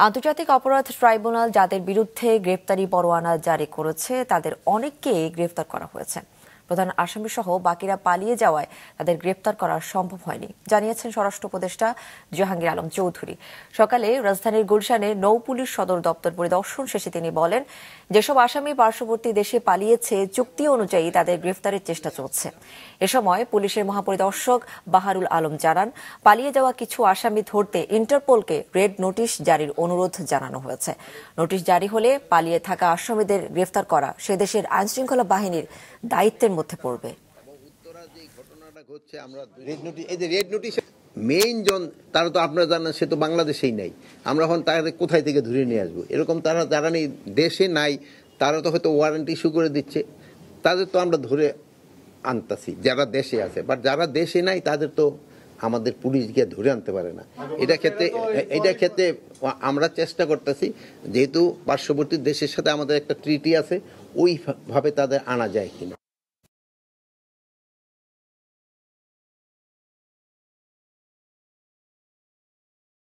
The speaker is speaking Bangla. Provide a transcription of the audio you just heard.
আন্তর্জাতিক অপরাধ ট্রাইব্যুনাল যাদের বিরুদ্ধে গ্রেপ্তারি পরোয়ানা জারি করেছে তাদের অনেককেই গ্রেফতার করা হয়েছে। প্রধান আসামি সহ বাকিরা পালিয়ে যাওয়ায় তাদের গ্রেপ্তার করা সম্ভব হয়নি, জানিয়েছেন স্বরাষ্ট্র উপদেষ্টা জাহাঙ্গীর আলম চৌধুরী। সকালে রাজধানীর গুলশানে নৌ পুলিশ সদর দপ্তর পরিদর্শন শেষে তিনি বলেন, যেসব আসামি পার্শ্ববর্তী দেশে পালিয়েছে চুক্তি অনুযায়ী তাদের গ্রেফতারের চেষ্টা চলছে। এ সময় পুলিশের মহাপরিদর্শক বাহারুল আলম জানান, পালিয়ে যাওয়া কিছু আসামি ধরতে ইন্টারপোলকে রেড নোটিশ জারির অনুরোধ জানানো হয়েছে। নোটিশ জারি হলে পালিয়ে থাকা আসামিদের গ্রেফতার করা সে দেশের আইনশৃঙ্খলা বাহিনীর দায়িত্বের মধ্যে পড়বে। মেইন জন তারা তো আপনারা জানেন, সে তো বাংলাদেশেই নাই। আমরা এখন তাদের কোথায় থেকে ধরে নিয়ে আসবো? এরকম তারা যারা নেই দেশে নাই, তারা তো হয়তো ওয়ারেন্ট ইস্যু করে দিচ্ছে, তাদের তো আমরা ধরে আনতাছি যারা দেশে আছে। বাট যারা দেশে নাই তাদের তো আমাদের পুলিশ গিয়ে ধরে আনতে পারে না। এটা ক্ষেত্রে আমরা চেষ্টা করতেছি, যেহেতু পার্শ্ববর্তী দেশের সাথে আমাদের একটা ট্রিটি আছে, ওইভাবে তাদের আনা যায় কিনা।